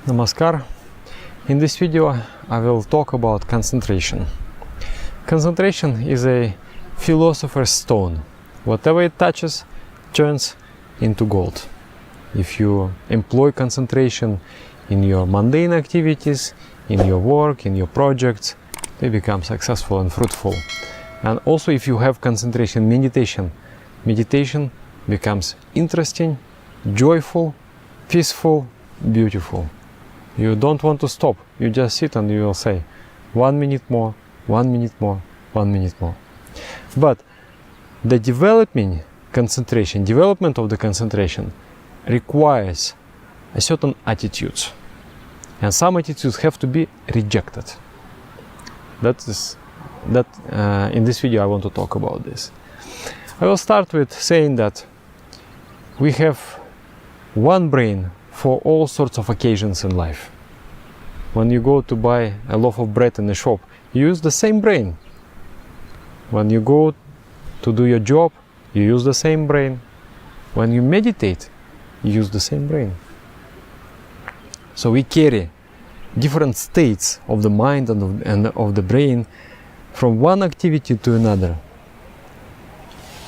Namaskar. In this video I will talk about concentration. Concentration is a philosopher's stone. Whatever it touches turns into gold. If you employ concentration in your mundane activities, in your work, in your projects, they become successful and fruitful. And also if you have concentration meditation becomes interesting, joyful, peaceful, beautiful. You don't want to stop. You just sit and you will say 1 minute more, 1 minute more, 1 minute more. But the development of the concentration requires a certain attitudes. And some attitudes have to be rejected. In this video I want to talk about this. I will start with saying that we have one brain for all sorts of occasions in life. When you go to buy a loaf of bread in a shop, you use the same brain. When you go to do your job, you use the same brain. When you meditate, you use the same brain. So we carry different states of the mind and of the brain from one activity to another.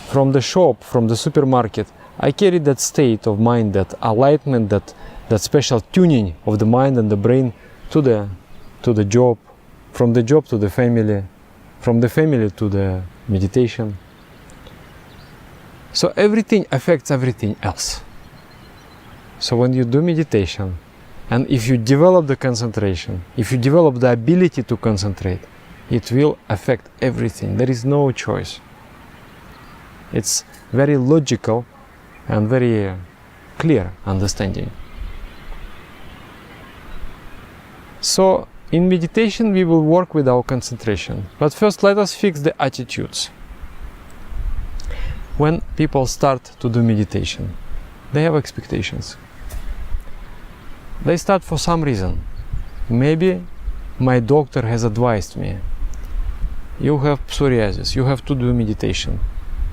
From the shop, from the supermarket, I carry that state of mind, that alignment, that special tuning of the mind and the brain to the job, from the job to the family, from the family to the meditation. So everything affects everything else. So when you do meditation, and if you develop the concentration, if you develop the ability to concentrate, it will affect everything. There is no choice. It's very logical and very clear understanding. So in meditation we will work with our concentration. But first let us fix the attitudes. When people start to do meditation, they have expectations. They start for some reason. Maybe my doctor has advised me, you have psoriasis, you have to do meditation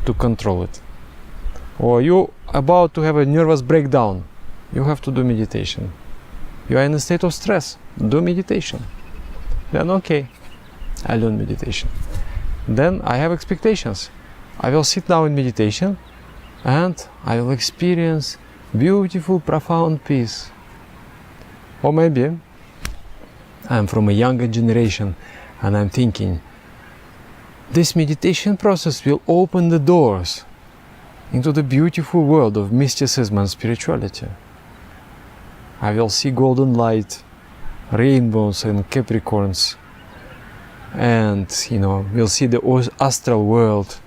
to control it. Or you about to have a nervous breakdown, you have to do meditation. You are in a state of stress, do meditation. Then okay, I learn meditation. Then I have expectations. I will sit down in meditation and I will experience beautiful, profound peace. Or maybe I'm from a younger generation and I'm thinking, this meditation process will open the doors into the beautiful world of mysticism and spirituality. I will see golden light, rainbows and Capricorns, and we'll see the astral world.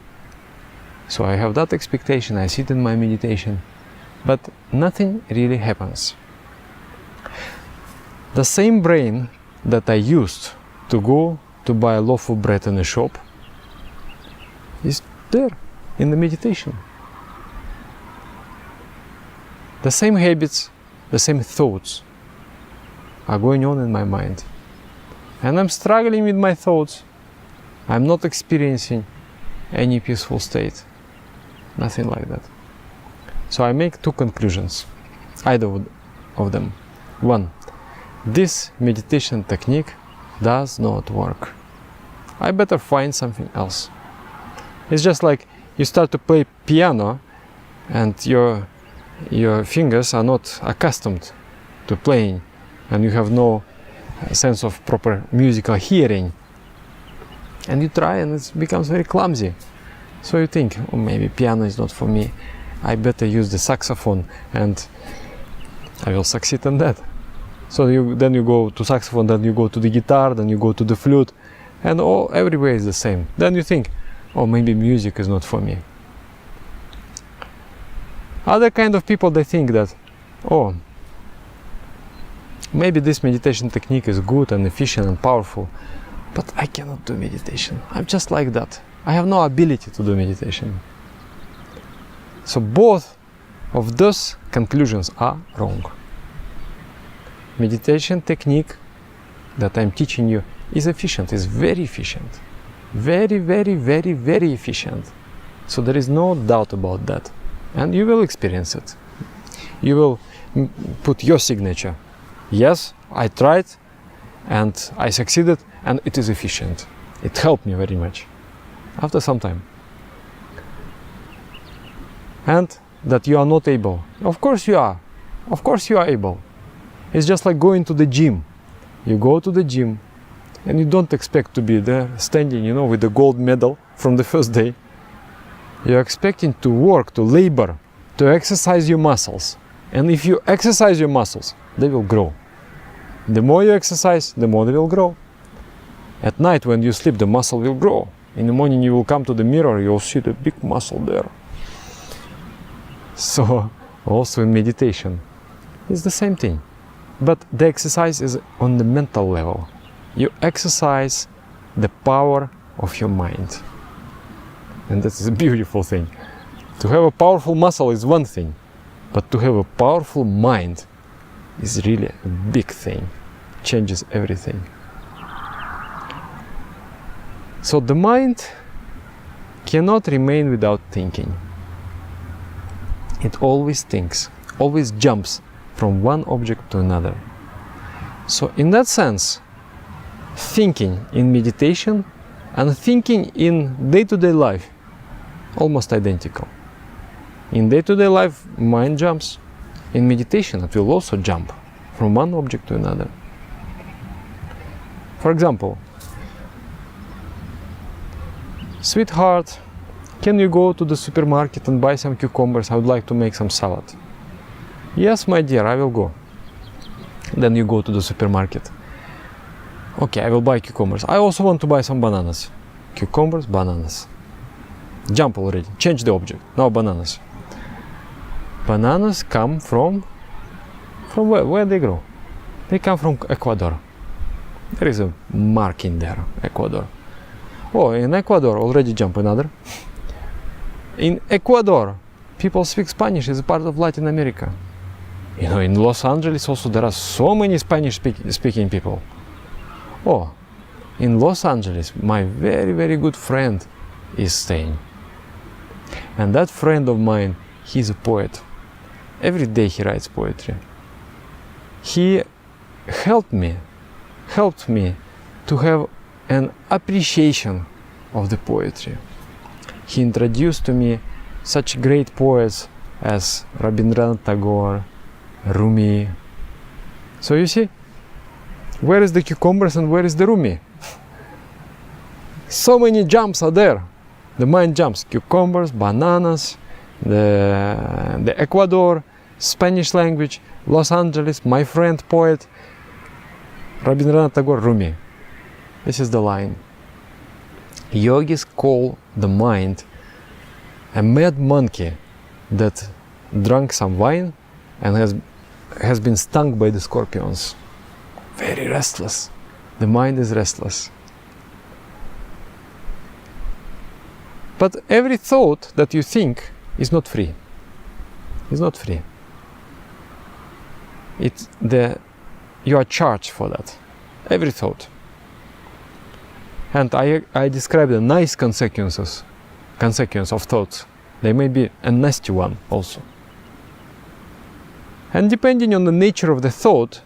So I have that expectation, I sit in my meditation, but nothing really happens. The same brain that I used to go to buy a loaf of bread in a shop is there in the meditation. The same habits, the same thoughts are going on in my mind. And I'm struggling with my thoughts. I'm not experiencing any peaceful state. Nothing like that. So I make two conclusions, either of them. One, this meditation technique does not work. I better find something else. It's just like you start to play piano and your fingers are not accustomed to playing and you have no sense of proper musical hearing. And you try and it becomes very clumsy. So you think, oh, maybe piano is not for me. I better use the saxophone and I will succeed in that. So then you go to saxophone, then you go to the guitar, then you go to the flute, and everywhere is the same. Then you think, oh, maybe music is not for me. Other kind of people, they think that, oh, maybe this meditation technique is good and efficient and powerful, but I cannot do meditation. I'm just like that. I have no ability to do meditation. So both of those conclusions are wrong. Meditation technique that I'm teaching you is efficient, is very efficient. Very, very, very, very efficient. So there is no doubt about that. And you will experience it. You will put your signature Yes, I tried and I succeeded and it is efficient. It helped me very much after some time. And that you are not able. Of course you are. Of course you are able. It's just like going to the gym. You go to the gym and you don't expect to be there standing, you know, with the gold medal from the first day. You're expecting to work, to labor, to exercise your muscles. And if you exercise your muscles, they will grow. The more you exercise, the more they will grow. At night when you sleep, the muscle will grow. In the morning you will come to the mirror, you'll see the big muscle there. So also in meditation, it's the same thing. But the exercise is on the mental level. You exercise the power of your mind. And that is a beautiful thing. To have a powerful muscle is one thing, but to have a powerful mind is really a big thing. Changes everything. So the mind cannot remain without thinking. It always thinks, always jumps from one object to another. So in that sense, thinking in meditation and thinking in day-to-day life, almost identical. In day-to-day life, mind jumps. In meditation, it will also jump from one object to another. For example, sweetheart, can you go to the supermarket and buy some cucumbers? I would like to make some salad. Yes, my dear, I will go. Then you go to the supermarket. Okay, I will buy cucumbers. I also want to buy some bananas. Cucumbers, bananas. Jump already. Change the object. Now bananas. Bananas come from where? Where they grow? They come from Ecuador. There is a mark in there, Ecuador. Oh, in Ecuador, already jump another. In Ecuador, people speak Spanish as a part of Latin America. You know, in Los Angeles also there are so many Spanish speaking people. Oh, in Los Angeles, my very, very good friend is staying. And that friend of mine, he's a poet. Every day he writes poetry. He helped me to have an appreciation of the poetry. He introduced to me such great poets as Rabindranath Tagore, Rumi. So you see, where is the cucumbers and where is the Rumi? So many jumps are there. The mind jumps. Cucumbers, bananas, the Ecuador, Spanish language, Los Angeles, my friend poet, Rabindranath Tagore, Rumi. This is the line. Yogis call the mind a mad monkey that drank some wine and has been stung by the scorpions. Very restless. The mind is restless. But every thought that you think is not free. It's not free. You are charged for that. Every thought. And I describe the nice consequence of thoughts. They may be a nasty one also. And depending on the nature of the thought,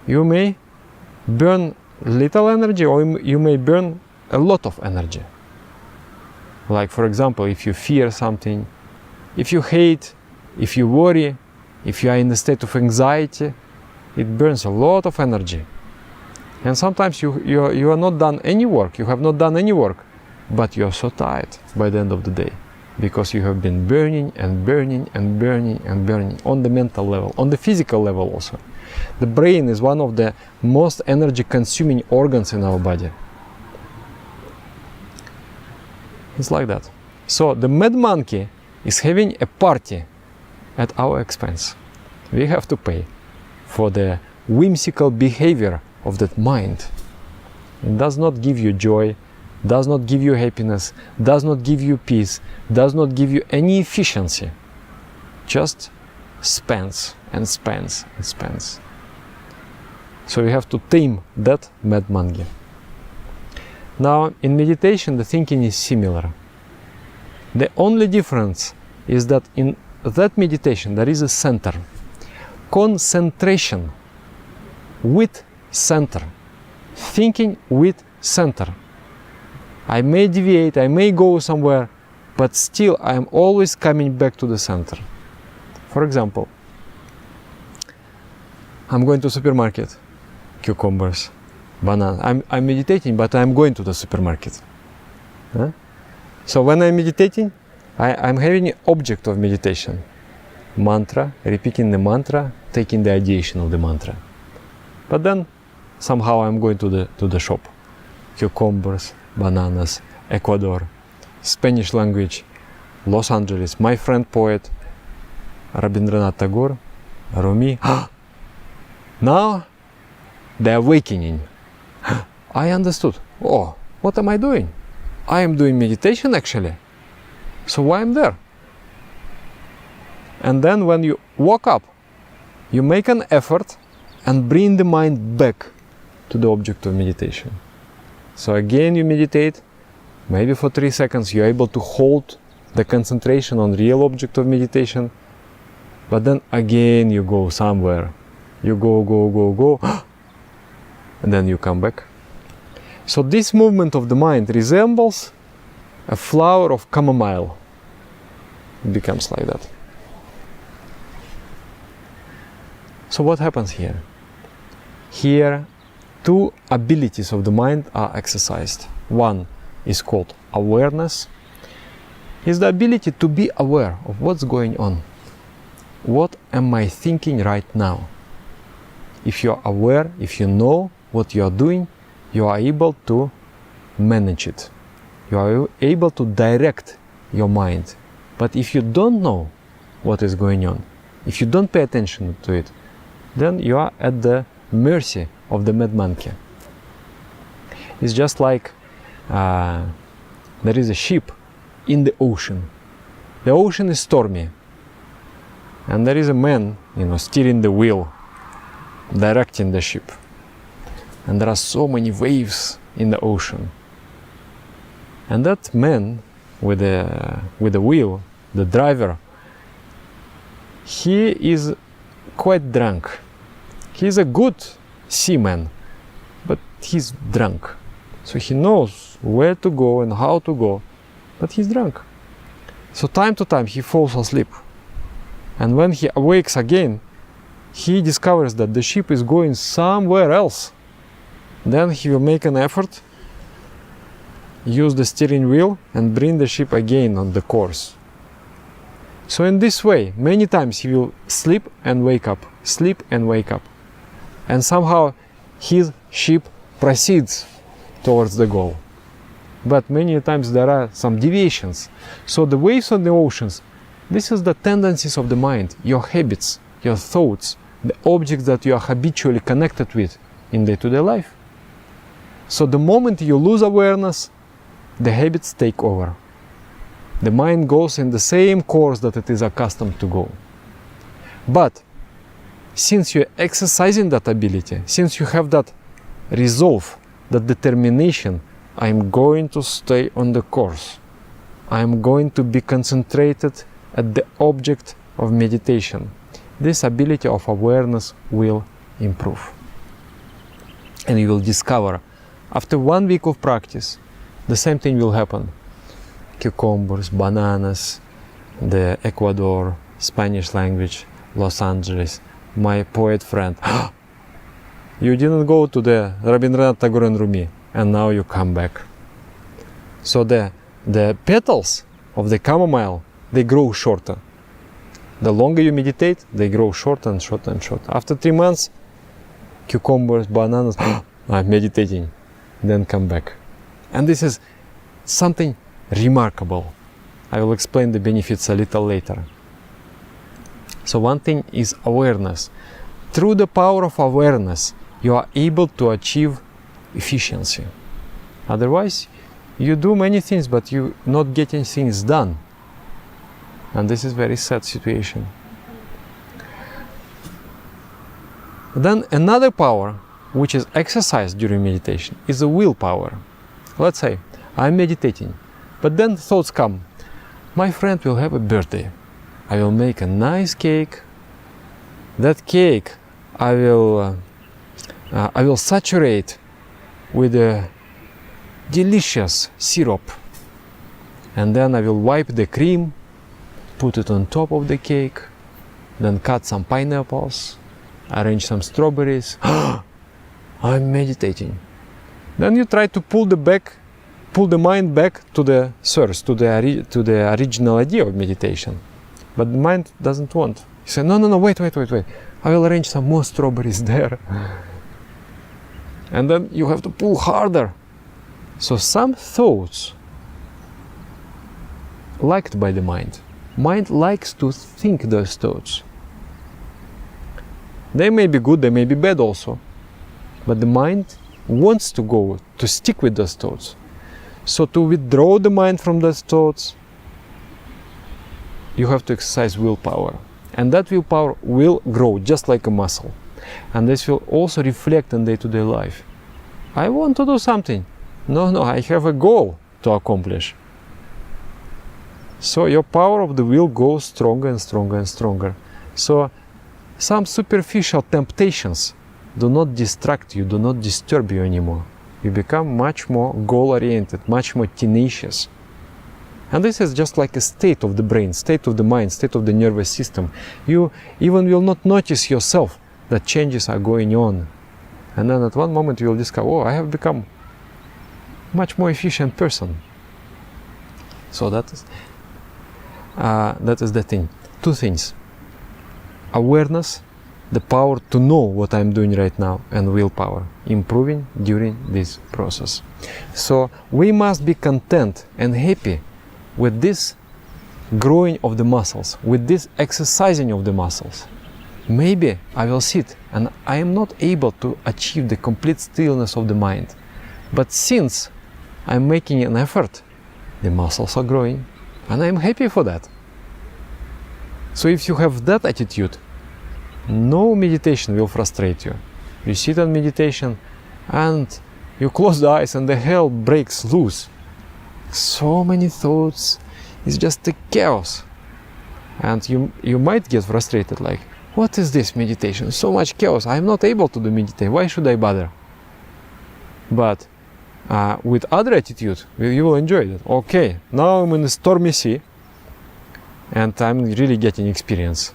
you may burn little energy or you may burn a lot of energy. Like, for example, if you fear something, if you hate, if you worry, if you are in a state of anxiety, it burns a lot of energy. And sometimes you are not done any work, you have not done any work, but you are so tired by the end of the day because you have been burning and burning and burning and burning on the mental level, on the physical level also. The brain is one of the most energy consuming organs in our body. It's like that. So the mad monkey is having a party at our expense. We have to pay for the whimsical behavior of that mind. It does not give you joy, does not give you happiness, does not give you peace, does not give you any efficiency. Just spends and spends and spends. So you have to tame that mad monkey. Now, in meditation, the thinking is similar. The only difference is that in that meditation there is a center. Concentration with center. Thinking with center. I may deviate, I may go somewhere, but still I am always coming back to the center. For example, I'm going to supermarket, cucumbers, banana. I'm meditating, but I'm going to the supermarket. Huh? So when I'm meditating, I'm having an object of meditation. Mantra, repeating the mantra, taking the ideation of the mantra. But then somehow I'm going to the shop. Cucumbers, bananas, Ecuador, Spanish language, Los Angeles, my friend poet, Rabindranath Tagore, Rumi. Now, the awakening. I understood. Oh, what am I doing? I am doing meditation actually. So why I'm there? And then when you woke up, you make an effort and bring the mind back to the object of meditation. So again you meditate, maybe for 3 seconds you're able to hold the concentration on real object of meditation, but then again you go somewhere. You go, and then you come back. So this movement of the mind resembles a flower of chamomile. It becomes like that. So what happens here? Here, two abilities of the mind are exercised. One is called awareness. It's the ability to be aware of what's going on. What am I thinking right now? If you're aware, if you know what you are doing, you are able to manage it. You are able to direct your mind. But if you don't know what is going on, if you don't pay attention to it, then you are at the mercy of the mad monkey. It's just like there is a ship in the ocean. The ocean is stormy, and there is a man, steering the wheel, directing the ship. And there are so many waves in the ocean. And that man with the wheel, the driver, he is quite drunk. He is a good seaman, but he's drunk. So he knows where to go and how to go, but he's drunk. So time to time he falls asleep. And when he awakes again, he discovers that the ship is going somewhere else. Then he will make an effort, use the steering wheel and bring the ship again on the course. So in this way, many times he will sleep and wake up, sleep and wake up. And somehow his ship proceeds towards the goal. But many times there are some deviations. So the waves on the oceans, this is the tendencies of the mind, your habits, your thoughts, the objects that you are habitually connected with in day-to-day life. So the moment you lose awareness, the habits take over. The mind goes in the same course that it is accustomed to go. But since you're exercising that ability, since you have that resolve, that determination, I'm going to stay on the course. I'm going to be concentrated at the object of meditation. This ability of awareness will improve. And you will discover, after 1 week of practice, the same thing will happen. Cucumbers, bananas, the Ecuador, Spanish language, Los Angeles, my poet friend. You didn't go to the Rabindranath Tagore and Rumi, and now you come back. So the petals of the chamomile, they grow shorter. The longer you meditate, they grow shorter and shorter and shorter. After 3 months, cucumbers, bananas, I'm meditating, then come back. And this is something remarkable. I will explain the benefits a little later. So one thing is awareness. Through the power of awareness, you are able to achieve efficiency. Otherwise, you do many things, but you're not getting things done. And this is a very sad situation. Then another power which is exercised during meditation is the willpower. Let's say I'm meditating, but then thoughts come. My friend will have a birthday. I will make a nice cake. That cake I will I will saturate with a delicious syrup, and then I will wipe the cream, put it on top of the cake, then cut some pineapples, arrange some strawberries. I'm meditating. Then you try to pull the mind back to the source, to the original idea of meditation. But the mind doesn't want. You say, no, wait. I will arrange some more strawberries there. And then you have to pull harder. So some thoughts liked by the mind. Mind likes to think those thoughts. They may be good, they may be bad also. But the mind wants to stick with those thoughts. So to withdraw the mind from those thoughts, you have to exercise willpower. And that willpower will grow just like a muscle. And this will also reflect in day-to-day life. I want to do something. No, I have a goal to accomplish. So your power of the will goes stronger and stronger and stronger. So some superficial temptations do not distract you, do not disturb you anymore. You become much more goal-oriented, much more tenacious. And this is just like a state of the brain, state of the mind, state of the nervous system. You even will not notice yourself that changes are going on. And then at one moment you will discover, oh, I have become much more efficient person. So that is the thing. Two things. Awareness, the power to know what I'm doing right now, and willpower, improving during this process. So we must be content and happy with this growing of the muscles, with this exercising of the muscles. Maybe I will sit and I am not able to achieve the complete stillness of the mind. But since I'm making an effort, the muscles are growing, and I'm happy for that. So if you have that attitude, no meditation will frustrate you. You sit on meditation and you close the eyes and the hell breaks loose. So many thoughts, it's just a chaos. And you might get frustrated, like, what is this meditation? So much chaos, I'm not able to do meditation, why should I bother? But with other attitude, you will enjoy it. Okay, now I'm in a stormy sea and I'm really getting experience.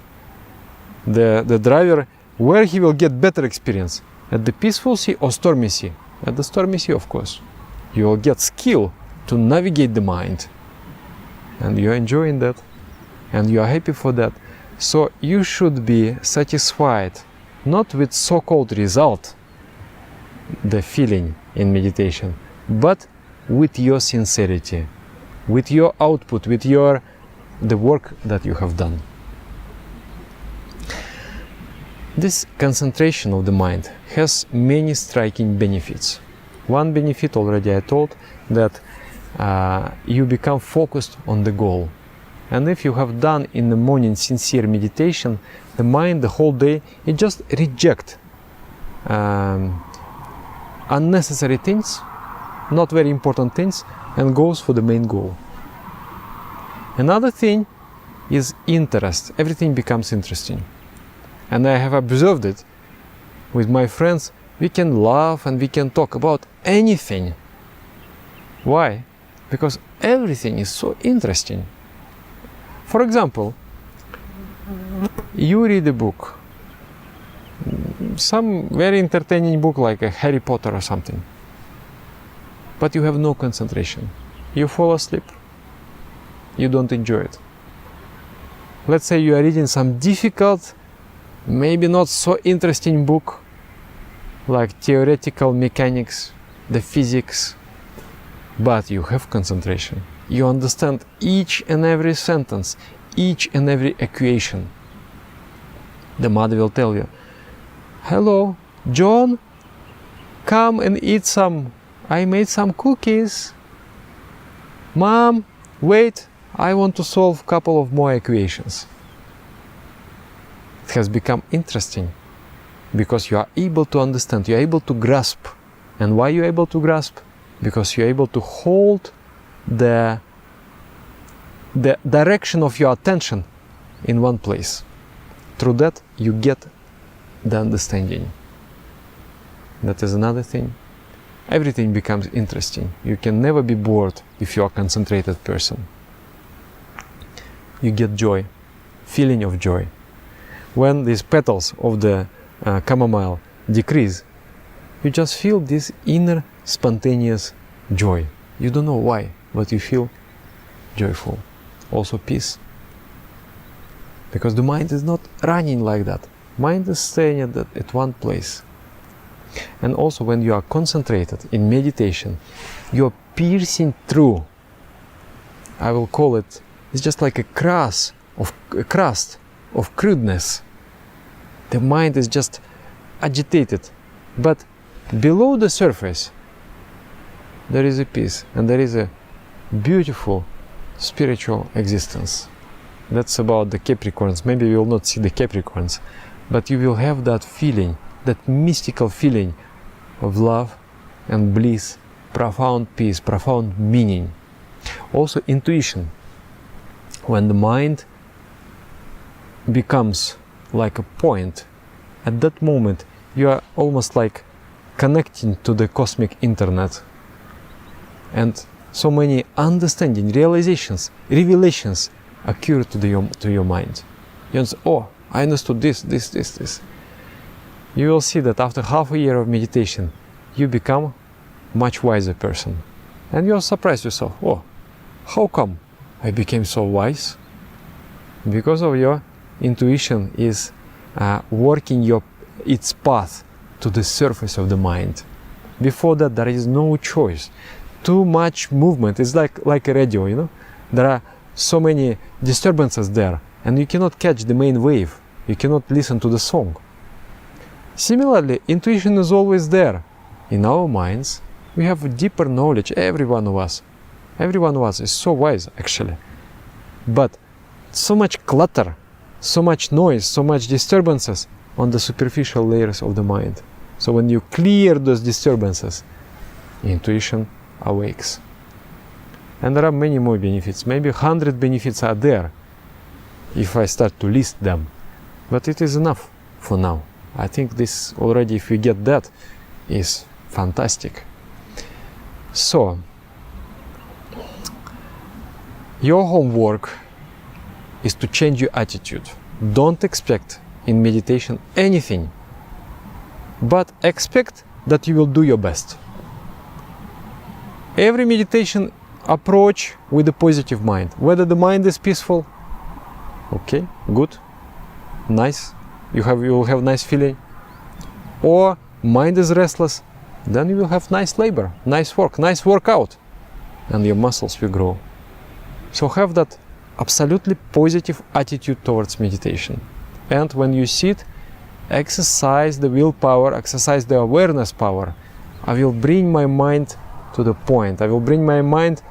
The driver, where he will get better experience? At the peaceful sea or stormy sea? At the stormy sea, of course. You will get skill to navigate the mind. And you're enjoying that. And you are happy for that. So you should be satisfied, not with so-called result, the feeling in meditation, but with your sincerity, with your output, with the work that you have done. This concentration of the mind has many striking benefits. One benefit already I told, that you become focused on the goal. And if you have done in the morning sincere meditation, the mind the whole day, it just rejects unnecessary things, not very important things, and goes for the main goal. Another thing is interest. Everything becomes interesting. And I have observed it with my friends. We can laugh and we can talk about anything. Why? Because everything is so interesting. For example, you read a book, some very entertaining book like a Harry Potter or something, but you have no concentration. You fall asleep. You don't enjoy it. Let's say you are reading some difficult, maybe not so interesting book like theoretical mechanics, the physics, but you have concentration. You understand each and every sentence, each and every equation. The mother will tell you, hello, John, come and eat some. I made some cookies. Mom, wait, I want to solve a couple of more equations. It has become interesting because you are able to understand, you are able to grasp. And why you are able to grasp? Because you are able to hold the direction of your attention in one place. Through that, you get the understanding. That is another thing. Everything becomes interesting. You can never be bored if you are a concentrated person. You get joy, feeling of joy. When these petals of the chamomile decrease, you just feel this inner spontaneous joy. You don't know why, but you feel joyful. Also peace. Because the mind is not running like that. Mind is staying at one place. And also when you are concentrated in meditation, you are piercing through, I will call it, it's just like a crust of crudeness. The mind is just agitated. But below the surface, there is a peace and there is a beautiful spiritual existence. That's about the Capricorns. Maybe you will not see the Capricorns, but you will have that feeling, that mystical feeling of love and bliss, profound peace, profound meaning. Also intuition. When the mind becomes like a point, at that moment you are almost like connecting to the cosmic internet. And so many understanding, realizations, revelations occur to your mind. You say, oh, I understood this. You will see that after half a year of meditation, you become a much wiser person. And you'll surprise yourself, oh, how come I became so wise? Because of your intuition is working its path to the surface of the mind. Before that, there is no choice. Too much movement. It's like a radio, you know. There are so many disturbances there, and you cannot catch the main wave. You cannot listen to the song. Similarly, intuition is always there. In our minds, we have a deeper knowledge, every one of us. Every one of us is so wise, actually. But so much clutter, so much noise, so much disturbances on the superficial layers of the mind. So when you clear those disturbances, intuition awakes. And there are many more benefits. Maybe 100 benefits are there if I start to list them. But it is enough for now. I think this already, if we get that, is fantastic. So, your homework is to change your attitude. Don't expect in meditation anything, but expect that you will do your best. Every meditation approach with a positive mind. Whether the mind is peaceful, okay, good, nice, you will have nice feeling, or mind is restless, then you will have nice labor, nice work, nice workout, and your muscles will grow. So have that absolutely positive attitude towards meditation. And when you sit, exercise the willpower, exercise the awareness power. I will bring my mind to the point. I will bring my mind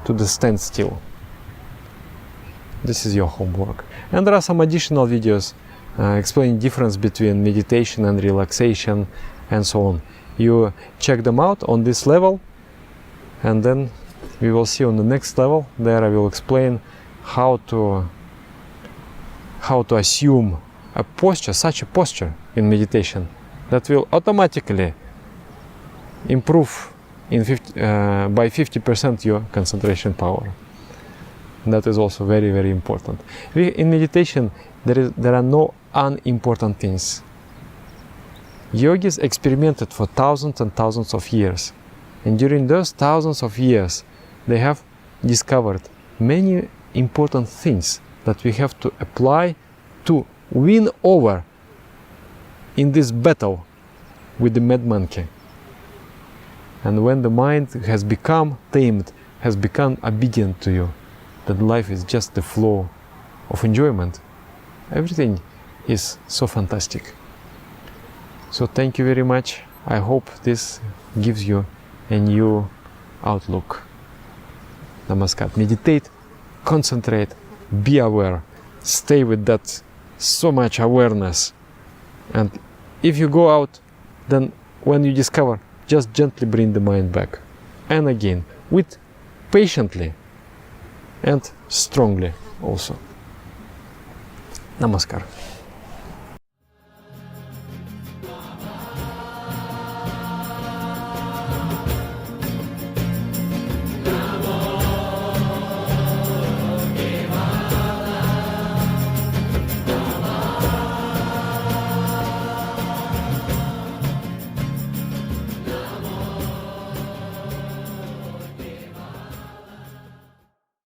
to the standstill. This is your homework. And there are some additional videos explaining difference between meditation and relaxation and so on. You check them out on this level, and then we will see on the next level. There I will explain how to assume a posture, such a posture in meditation that will automatically improve by 50% your concentration power. That is also very, very important. In meditation, there are no unimportant things. Yogis experimented for thousands and thousands of years. And during those thousands of years, they have discovered many important things that we have to apply to win over in this battle with the mad monkey. And when the mind has become tamed, has become obedient to you, that life is just the flow of enjoyment, everything is so fantastic. So thank you very much. I hope this gives you a new outlook. Namaskar. Meditate, concentrate, be aware, stay with that so much awareness. And if you go out, then when you discover, just gently bring the mind back. And again, with patiently and strongly also. Namaskar.